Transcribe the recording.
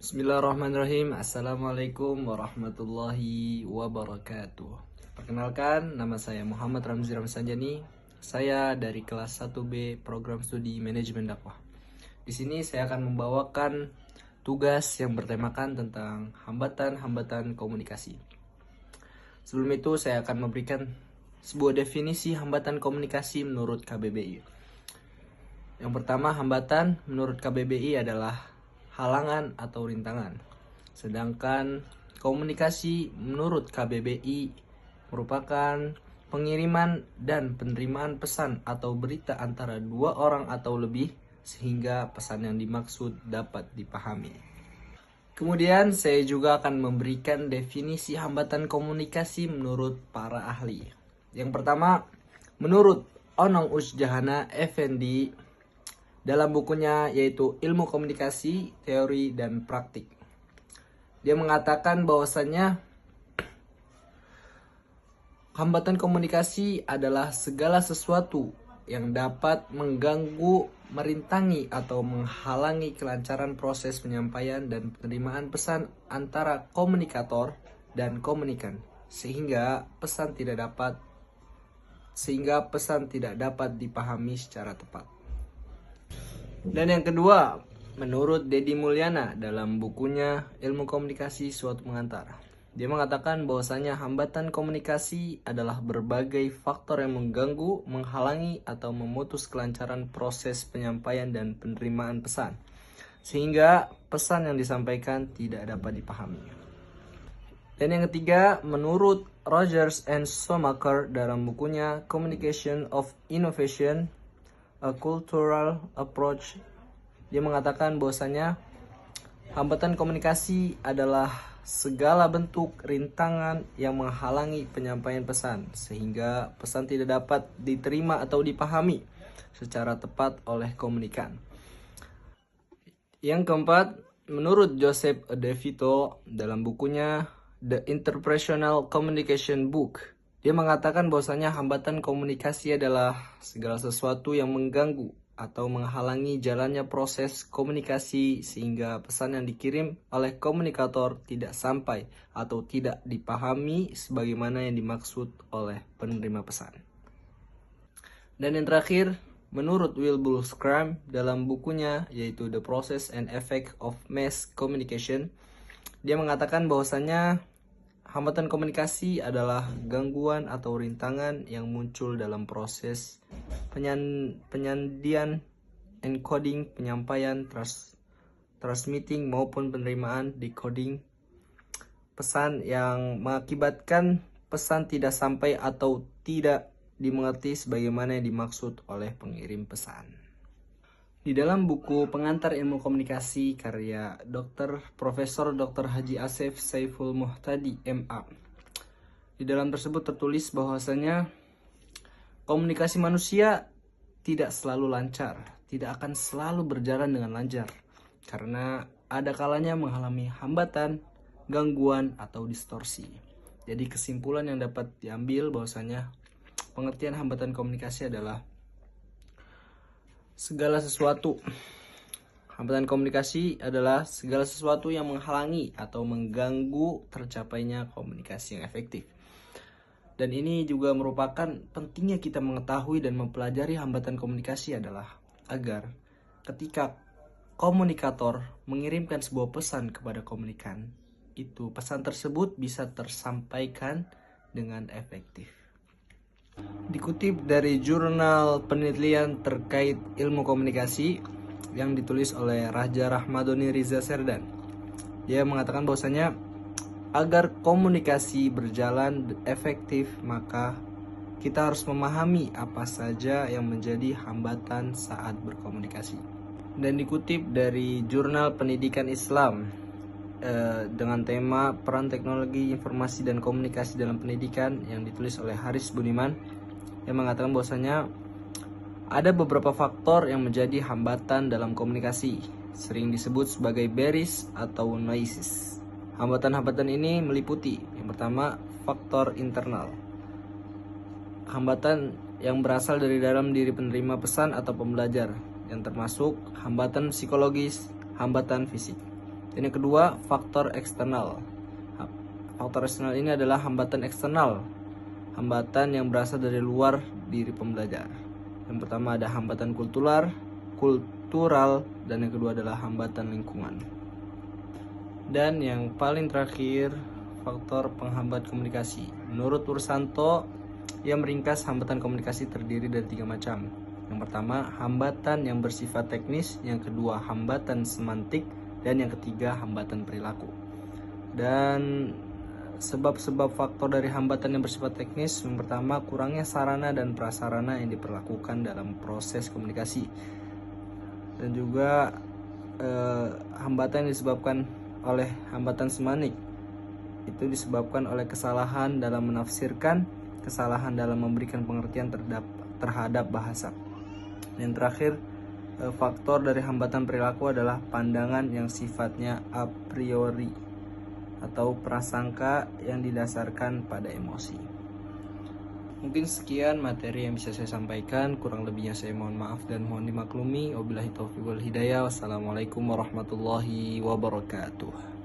Bismillahirrahmanirrahim. Assalamualaikum warahmatullahi wabarakatuh. Perkenalkan, nama saya Muhammad Ramzi Ramsanjani. Saya dari kelas 1B Program Studi Manajemen Dakwah. Di sini saya akan membawakan tugas yang bertemakan tentang hambatan-hambatan komunikasi. Sebelum itu saya akan memberikan sebuah definisi hambatan komunikasi menurut KBBI. Yang pertama, hambatan menurut KBBI adalah halangan atau rintangan. Sedangkan komunikasi menurut KBBI merupakan pengiriman dan penerimaan pesan atau berita antara dua orang atau lebih sehingga pesan yang dimaksud dapat dipahami. Kemudian saya juga akan memberikan definisi hambatan komunikasi menurut para ahli. Yang pertama, menurut Onong Usjahana Effendi dalam bukunya yaitu Ilmu Komunikasi, Teori dan Praktik. Dia mengatakan bahwasannya hambatan komunikasi adalah segala sesuatu yang dapat mengganggu, merintangi atau menghalangi kelancaran proses penyampaian dan penerimaan pesan antara komunikator dan komunikan sehingga pesan tidak dapat dipahami secara tepat. Dan yang kedua, menurut Deddy Mulyana dalam bukunya Ilmu Komunikasi Suatu Pengantar, dia mengatakan bahwasanya hambatan komunikasi adalah berbagai faktor yang mengganggu, menghalangi atau memutus kelancaran proses penyampaian dan penerimaan pesan, sehingga pesan yang disampaikan tidak dapat dipahami. Dan yang ketiga, menurut Rogers and Schumacher dalam bukunya Communication of Innovation, A Cultural Approach, dia mengatakan bahwasanya hambatan komunikasi adalah segala bentuk rintangan yang menghalangi penyampaian pesan sehingga pesan tidak dapat diterima atau dipahami secara tepat oleh komunikan. Yang keempat, menurut Joseph De Vito dalam bukunya The Interpersonal Communication Book, dia mengatakan bahwasanya hambatan komunikasi adalah segala sesuatu yang mengganggu atau menghalangi jalannya proses komunikasi sehingga pesan yang dikirim oleh komunikator tidak sampai atau tidak dipahami sebagaimana yang dimaksud oleh penerima pesan. Dan yang terakhir, menurut Wilbur Scrum dalam bukunya yaitu The Process and Effect of Mass Communication, dia mengatakan bahwasanya hambatan komunikasi adalah gangguan atau rintangan yang muncul dalam proses penyandian, encoding, penyampaian, transmitting maupun penerimaan, decoding pesan yang mengakibatkan pesan tidak sampai atau tidak dimengerti sebagaimana yang dimaksud oleh pengirim pesan. Di dalam buku Pengantar Ilmu Komunikasi karya Profesor Dr. Haji Asef Saiful Muhtadi MA, di dalam tersebut tertulis bahwasanya komunikasi manusia tidak selalu lancar, tidak akan selalu berjalan dengan lancar karena ada kalanya mengalami hambatan, gangguan atau distorsi. Jadi kesimpulan yang dapat diambil bahwasanya pengertian hambatan komunikasi adalah hambatan komunikasi adalah segala sesuatu yang menghalangi atau mengganggu tercapainya komunikasi yang efektif. Dan ini juga merupakan pentingnya kita mengetahui dan mempelajari hambatan komunikasi adalah agar ketika komunikator mengirimkan sebuah pesan kepada komunikan, itu pesan tersebut bisa tersampaikan dengan efektif. Dikutip dari jurnal penelitian terkait ilmu komunikasi yang ditulis oleh Raja Rahmadoni Riza Serdan, dia mengatakan bahwasanya agar komunikasi berjalan efektif maka kita harus memahami apa saja yang menjadi hambatan saat berkomunikasi. Dan dikutip dari jurnal Pendidikan Islam dengan tema peran teknologi informasi dan komunikasi dalam pendidikan yang ditulis oleh Haris Budiman, yang mengatakan bahwasanya ada beberapa faktor yang menjadi hambatan dalam komunikasi, sering disebut sebagai barriers atau noises. Hambatan-hambatan ini meliputi yang pertama, faktor internal, hambatan yang berasal dari dalam diri penerima pesan atau pembelajar, yang termasuk hambatan psikologis, hambatan fisik. Dan yang kedua, faktor eksternal. Faktor eksternal ini adalah hambatan eksternal, hambatan yang berasal dari luar diri pembelajar. Yang pertama ada hambatan kultural, dan yang kedua adalah hambatan lingkungan. Dan yang paling terakhir, faktor penghambat komunikasi. Menurut Ursanto, ia meringkas hambatan komunikasi terdiri dari 3 macam. Yang pertama, hambatan yang bersifat teknis, yang kedua, hambatan semantik, dan yang ketiga, hambatan perilaku. Dan sebab-sebab faktor dari hambatan yang bersifat teknis, yang pertama, kurangnya sarana dan prasarana yang diperlakukan dalam proses komunikasi. Dan juga hambatan yang disebabkan oleh hambatan semantik, itu disebabkan oleh kesalahan dalam menafsirkan, kesalahan dalam memberikan pengertian terhadap bahasa. Yang terakhir, faktor dari hambatan perilaku adalah pandangan yang sifatnya a priori atau prasangka yang didasarkan pada emosi. Mungkin sekian materi yang bisa saya sampaikan, kurang lebihnya saya mohon maaf dan mohon dimaklumi. Wabillahi taufiq wal hidayah. Wassalamualaikum warahmatullahi wabarakatuh.